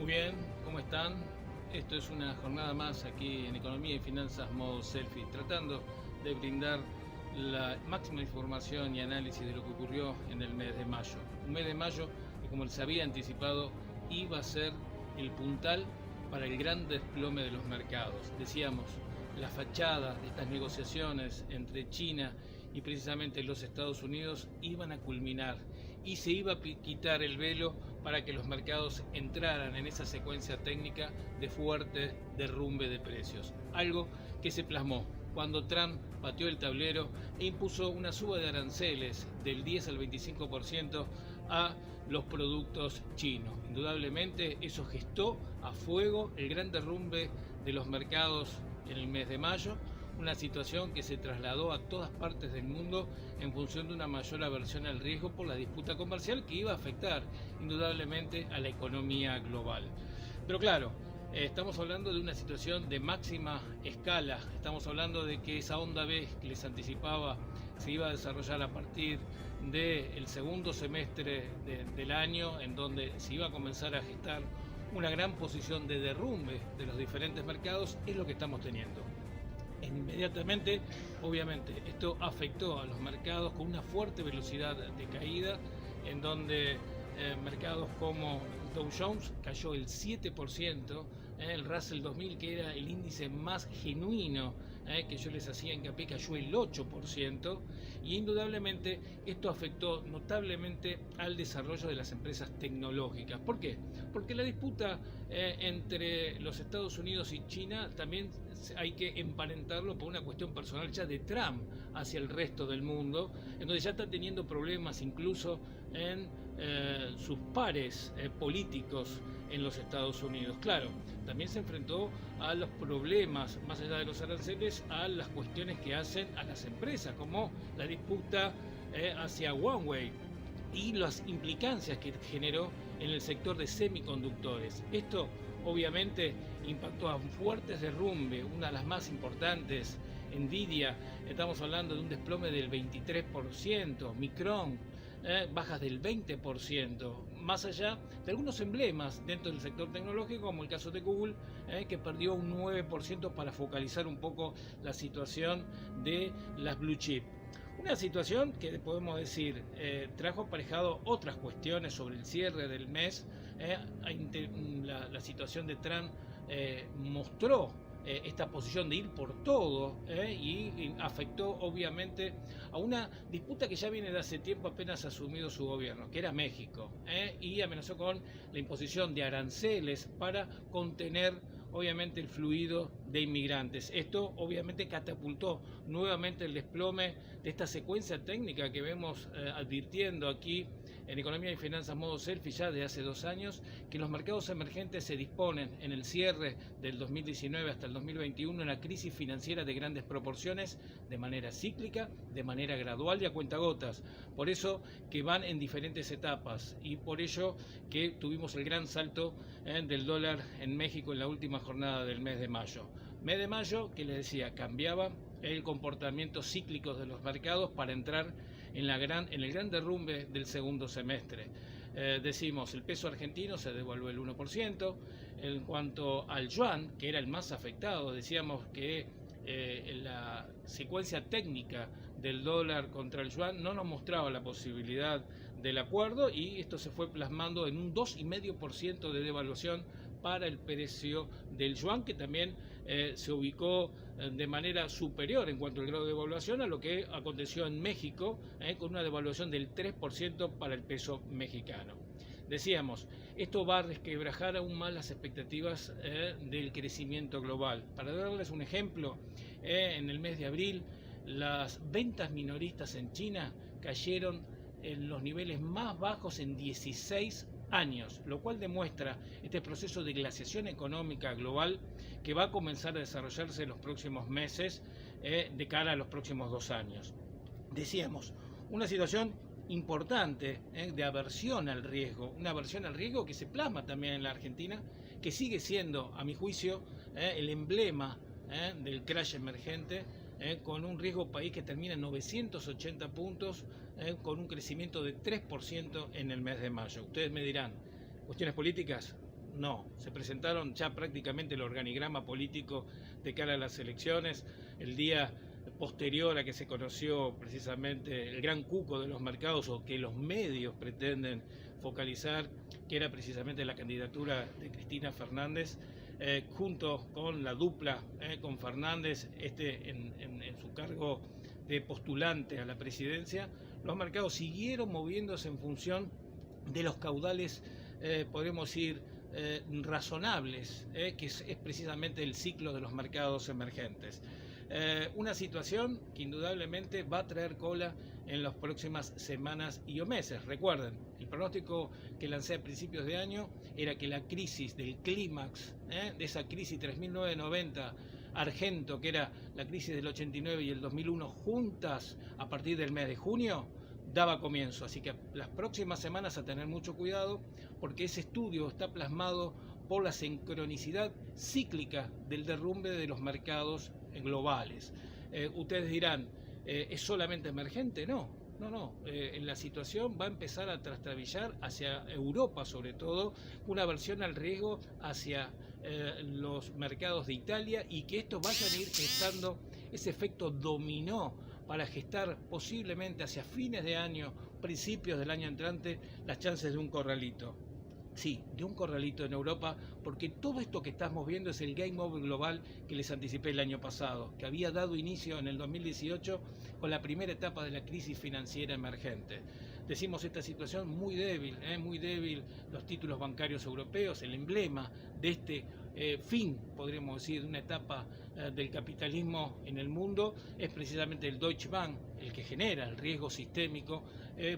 Muy bien, ¿cómo están? Esto es una jornada más aquí en Economía y Finanzas modo selfie, tratando de brindar la máxima información y análisis de lo que ocurrió en el mes de mayo. Un mes de mayo que, como les había anticipado, iba a ser el puntal para el gran desplome de los mercados. Decíamos, la fachada de estas negociaciones entre China y precisamente los Estados Unidos iban a culminar y se iba a quitar el velo para que los mercados entraran en esa secuencia técnica de fuerte derrumbe de precios. Algo que se plasmó cuando Trump pateó el tablero e impuso una suba de aranceles del 10 al 25% a los productos chinos. Indudablemente eso gestó a fuego el gran derrumbe de los mercados en el mes de mayo, una situación que se trasladó a todas partes del mundo en función de una mayor aversión al riesgo por la disputa comercial que iba a afectar indudablemente a la economía global. Pero claro, estamos hablando de una situación de máxima escala, estamos hablando de que esa onda B que les anticipaba se iba a desarrollar a partir del segundo semestre del año, en donde se iba a comenzar a gestar una gran posición de derrumbe de los diferentes mercados, es lo que estamos teniendo. Inmediatamente, obviamente, esto afectó a los mercados con una fuerte velocidad de caída, en donde mercados como Dow Jones cayó el 7%, el Russell 2000, que era el índice más genuino que yo les hacía hincapié, cayó el 8%, y indudablemente esto afectó notablemente al desarrollo de las empresas tecnológicas. ¿Por qué? Porque la disputa entre los Estados Unidos y China también hay que emparentarlo por una cuestión personal ya de Trump hacia el resto del mundo, en donde ya está teniendo problemas incluso en sus pares políticos en los Estados Unidos. Claro, también se enfrentó a los problemas, más allá de los aranceles, a las cuestiones que hacen a las empresas, como la disputa hacia Huawei y las implicancias que generó en el sector de semiconductores. Esto obviamente impactó a fuertes derrumbe, una de las más importantes, Nvidia, estamos hablando de un desplome del 23%, Micron, bajas del 20%, más allá de algunos emblemas dentro del sector tecnológico, como el caso de Google, que perdió un 9% para focalizar un poco la situación de las blue chip. Una situación que podemos decir trajo aparejado otras cuestiones sobre el cierre del mes. La situación de Trump mostró esta posición de ir por todo y afectó obviamente a una disputa que ya viene de hace tiempo apenas asumido su gobierno, que era México, y amenazó con la imposición de aranceles para contener obviamente el fluido de inmigrantes. Esto obviamente catapultó nuevamente el desplome de esta secuencia técnica que vemos advirtiendo aquí en Economía y Finanzas modo selfie ya de hace 2 años, que los mercados emergentes se disponen en el cierre del 2019 hasta el 2021 una crisis financiera de grandes proporciones, de manera cíclica, de manera gradual y a cuentagotas. Por eso que van en diferentes etapas y por ello que tuvimos el gran salto del dólar en México en la última jornada del mes de mayo. Mes de mayo que les decía, cambiaba el comportamiento cíclico de los mercados para entrar en el gran derrumbe del segundo semestre. Decimos, el peso argentino se devaluó el 1%. En cuanto al yuan, que era el más afectado, decíamos que la secuencia técnica del dólar contra el yuan no nos mostraba la posibilidad del acuerdo y esto se fue plasmando en un 2,5% de devaluación para el precio del yuan, que también se ubicó de manera superior en cuanto al grado de devaluación a lo que aconteció en México, con una devaluación del 3% para el peso mexicano. Decíamos, esto va a resquebrajar aún más las expectativas del crecimiento global. Para darles un ejemplo, en el mes de abril las ventas minoristas en China cayeron en los niveles más bajos en 16 años, lo cual demuestra este proceso de glaciación económica global que va a comenzar a desarrollarse en los próximos meses de cara a los próximos 2 años. Decíamos, una situación importante de aversión al riesgo, una aversión al riesgo que se plasma también en la Argentina, que sigue siendo, a mi juicio, el emblema del crash emergente, con un riesgo país que termina en 980 puntos, con un crecimiento de 3% en el mes de mayo. Ustedes me dirán, ¿cuestiones políticas? No, se presentaron ya prácticamente el organigrama político de cara a las elecciones. El día posterior a que se conoció precisamente el gran cuco de los mercados, o que los medios pretenden focalizar, que era precisamente la candidatura de Cristina Fernández, junto con la dupla con Fernández, en su cargo de postulante a la presidencia. Los mercados siguieron moviéndose en función de los caudales, podemos decir, razonables, que es precisamente el ciclo de los mercados emergentes. Una situación que indudablemente va a traer cola en las próximas semanas y o meses. Recuerden, el pronóstico que lancé a principios de año era que la crisis del clímax, de esa crisis 3990 Argento, que era la crisis del 89 y el 2001 juntas a partir del mes de junio, daba comienzo. Así que las próximas semanas a tener mucho cuidado, porque ese estudio está plasmado por la sincronicidad cíclica del derrumbe de los mercados globales. Ustedes dirán, ¿es solamente emergente? No. La situación va a empezar a trastrabillar hacia Europa, sobre todo, una aversión al riesgo hacia los mercados de Italia, y que esto vaya a ir gestando ese efecto dominó para gestar posiblemente hacia fines de año, principios del año entrante, las chances de un corralito. Sí, de un corralito en Europa, porque todo esto que estamos viendo es el game over global que les anticipé el año pasado, que había dado inicio en el 2018 con la primera etapa de la crisis financiera emergente. Decimos esta situación muy débil, los títulos bancarios europeos, el emblema de este fin, podríamos decir, de una etapa del capitalismo en el mundo, es precisamente el Deutsche Bank, el que genera el riesgo sistémico.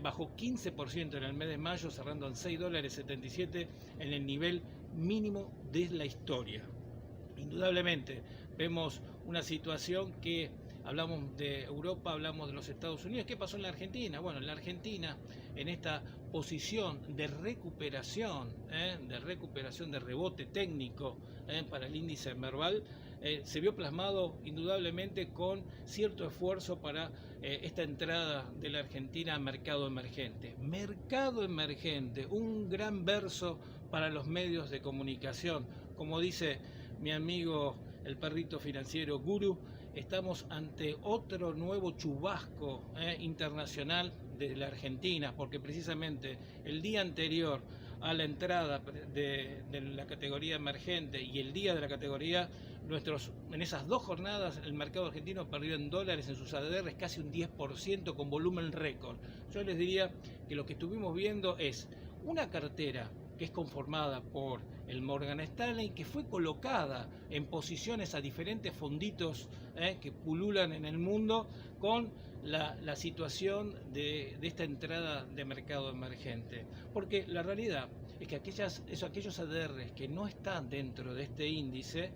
Bajó 15% en el mes de mayo, cerrando en $6.77 en el nivel mínimo de la historia. Indudablemente vemos una situación que hablamos de Europa, hablamos de los Estados Unidos. ¿Qué pasó en la Argentina? Bueno, en la Argentina, en esta posición de recuperación, de rebote técnico para el índice Merval, se vio plasmado indudablemente con cierto esfuerzo para esta entrada de la Argentina a mercado emergente. Mercado emergente, un gran verso para los medios de comunicación. Como dice mi amigo el perrito financiero Guru, estamos ante otro nuevo chubasco internacional de la Argentina, porque precisamente el día anterior a la entrada de la categoría emergente y el día de la categoría, en esas dos jornadas el mercado argentino perdió en dólares en sus ADRs casi un 10% con volumen récord. Yo les diría que lo que estuvimos viendo es una cartera que es conformada por el Morgan Stanley, que fue colocada en posiciones a diferentes fonditos que pululan en el mundo, con la situación de esta entrada de mercado emergente. Porque la realidad es que aquellos ADRs que no están dentro de este índice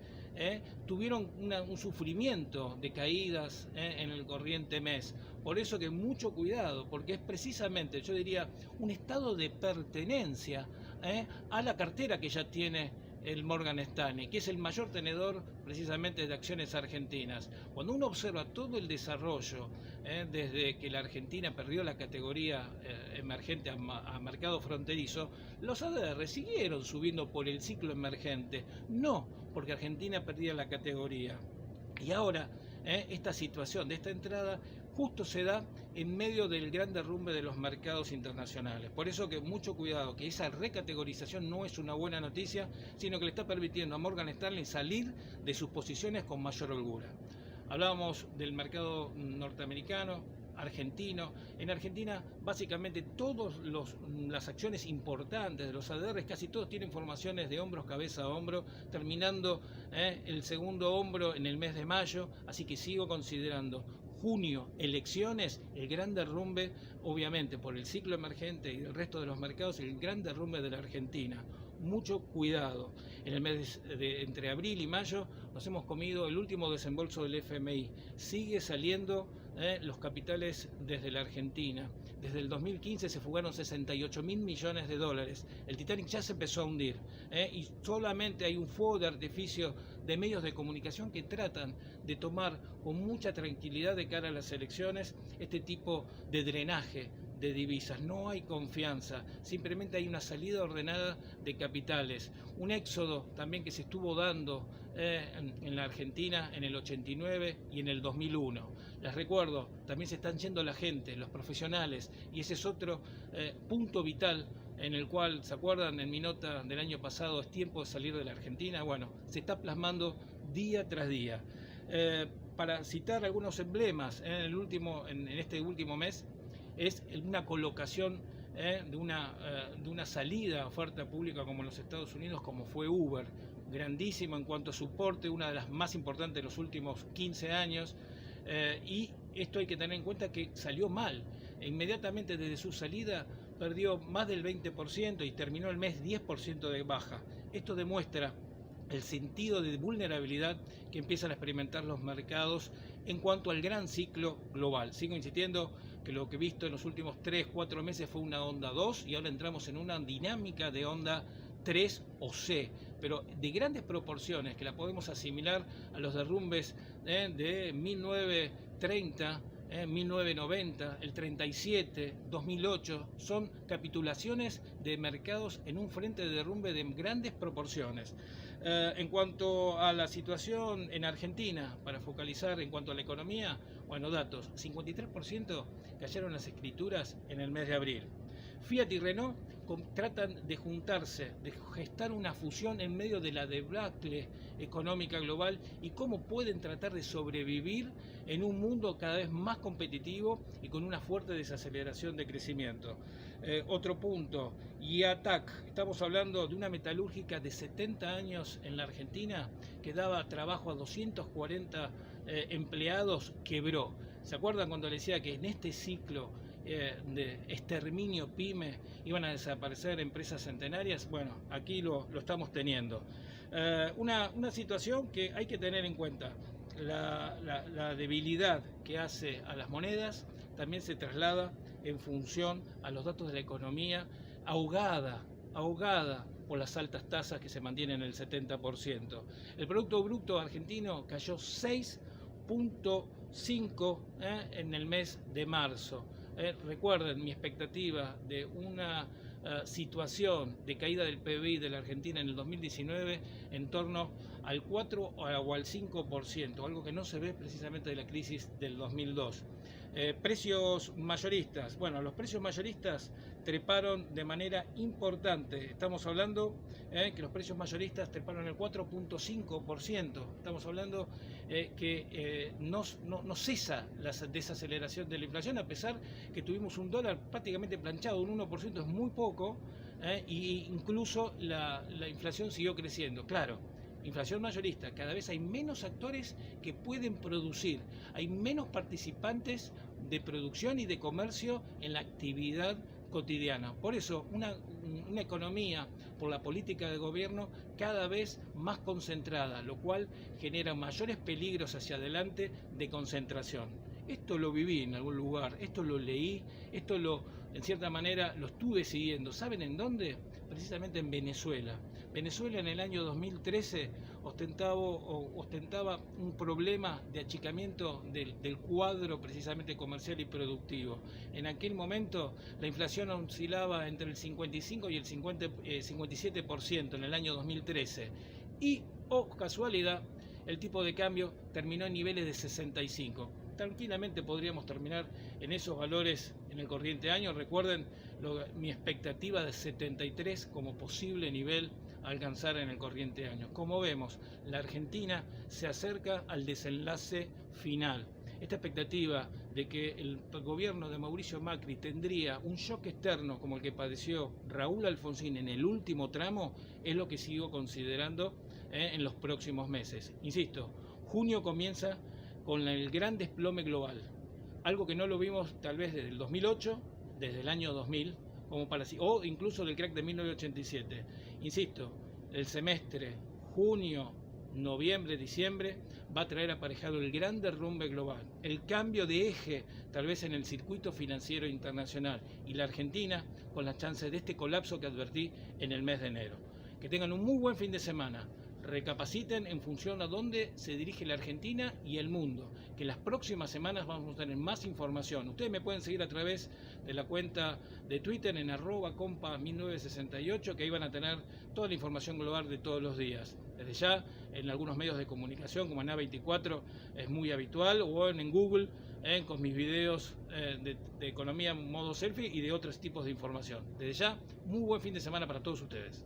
tuvieron un sufrimiento de caídas en el corriente mes. Por eso que mucho cuidado, porque es precisamente, yo diría, un estado de pertenencia a la cartera que ya tiene el Morgan Stanley, que es el mayor tenedor precisamente de acciones argentinas. Cuando uno observa todo el desarrollo desde que la Argentina perdió la categoría emergente a mercado fronterizo, los ADR siguieron subiendo por el ciclo emergente, no porque Argentina perdía la categoría. Y ahora esta situación de esta entrada justo se da en medio del gran derrumbe de los mercados internacionales. Por eso que mucho cuidado, que esa recategorización no es una buena noticia, sino que le está permitiendo a Morgan Stanley salir de sus posiciones con mayor holgura. Hablábamos del mercado norteamericano, argentino. En Argentina, básicamente todas las acciones importantes de los ADRs, casi todos tienen formaciones de hombros, cabeza a hombro, terminando el segundo hombro en el mes de mayo, así que sigo considerando junio, elecciones, el gran derrumbe, obviamente por el ciclo emergente y el resto de los mercados, el gran derrumbe de la Argentina. Mucho cuidado. En el mes entre abril y mayo nos hemos comido el último desembolso del FMI. Sigue saliendo los capitales desde la Argentina. Desde el 2015 se fugaron 68.000 millones de dólares. El Titanic ya se empezó a hundir y solamente hay un fuego de artificio de medios de comunicación que tratan de tomar con mucha tranquilidad de cara a las elecciones este tipo de drenaje de divisas, no hay confianza, simplemente hay una salida ordenada de capitales, un éxodo también que se estuvo dando en la Argentina en el 89 y en el 2001. Les recuerdo, también se están yendo la gente, los profesionales, y ese es otro punto vital en el cual, ¿se acuerdan? En mi nota del año pasado, es tiempo de salir de la Argentina. Bueno, se está plasmando día tras día. Para citar algunos emblemas, en este último mes, es una colocación de una salida a oferta pública como en los Estados Unidos, como fue Uber, grandísimo en cuanto a soporte, una de las más importantes de los últimos 15 años, y esto hay que tener en cuenta que salió mal. Inmediatamente desde su salida perdió más del 20% y terminó el mes 10% de baja. Esto demuestra el sentido de vulnerabilidad que empiezan a experimentar los mercados en cuanto al gran ciclo global. Sigo insistiendo que lo que he visto en los últimos 3-4 meses fue una onda 2 y ahora entramos en una dinámica de onda 3 o C, pero de grandes proporciones que la podemos asimilar a los derrumbes de 1930, 1990, el 37, 2008, son capitulaciones de mercados en un frente de derrumbe de grandes proporciones. En cuanto a la situación en Argentina, para focalizar en cuanto a la economía, bueno, datos, 53% cayeron las escrituras en el mes de abril. Fiat y Renault tratan de juntarse, de gestar una fusión en medio de la debacle económica global y cómo pueden tratar de sobrevivir en un mundo cada vez más competitivo y con una fuerte desaceleración de crecimiento. Otro punto, IATAC, estamos hablando de una metalúrgica de 70 años en la Argentina que daba trabajo a 240 empleados, quebró. ¿Se acuerdan cuando les decía que en este ciclo de exterminio pyme iban a desaparecer empresas centenarias? Bueno, aquí lo estamos teniendo. Una situación que hay que tener en cuenta. La debilidad que hace a las monedas también se traslada en función a los datos de la economía ahogada por las altas tasas que se mantienen en el 70%. El Producto Bruto argentino cayó 6.5 en el mes de marzo. Recuerden mi expectativa de una situación de caída del PBI de la Argentina en el 2019 en torno al 4 o al 5%, algo que no se ve precisamente de la crisis del 2002. Precios mayoristas. Bueno, los precios mayoristas treparon de manera importante. Estamos hablando que los precios mayoristas treparon el 4.5%. Estamos hablando que no cesa la desaceleración de la inflación, a pesar que tuvimos un dólar prácticamente planchado, un 1% es muy poco, e incluso la inflación siguió creciendo. Claro, inflación mayorista, cada vez hay menos actores que pueden producir, hay menos participantes de producción y de comercio en la actividad cotidiana. Por eso una economía, por la política de gobierno, cada vez más concentrada, lo cual genera mayores peligros hacia adelante de concentración. Esto lo viví en algún lugar, esto lo leí, en cierta manera lo estuve siguiendo. ¿Saben en dónde? Precisamente en Venezuela. Venezuela en el año 2013 ostentaba un problema de achicamiento del cuadro precisamente comercial y productivo. En aquel momento la inflación oscilaba entre el 55 y el 57% en el año 2013. Y, casualidad, el tipo de cambio terminó en niveles de 65. Tranquilamente podríamos terminar en esos valores en el corriente año. Recuerden mi expectativa de 73 como posible nivel a alcanzar en el corriente año. Como vemos, la Argentina se acerca al desenlace final. Esta expectativa de que el gobierno de Mauricio Macri tendría un shock externo como el que padeció Raúl Alfonsín en el último tramo es lo que sigo considerando en los próximos meses. Insisto, junio comienza con el gran desplome global, algo que no lo vimos tal vez desde el 2008, desde el año 2000, o incluso del crack de 1987. Insisto, el semestre junio, noviembre, diciembre va a traer aparejado el gran derrumbe global, el cambio de eje tal vez en el circuito financiero internacional y la Argentina con las chances de este colapso que advertí en el mes de enero. Que tengan un muy buen fin de semana. recapaciten en función a dónde se dirige la Argentina y el mundo, que las próximas semanas vamos a tener más información. Ustedes me pueden seguir a través de la cuenta de Twitter en @compa1968, que ahí van a tener toda la información global de todos los días. Desde ya, en algunos medios de comunicación como en A24 es muy habitual, o en Google, con mis videos de economía modo selfie y de otros tipos de información. Desde ya, muy buen fin de semana para todos ustedes.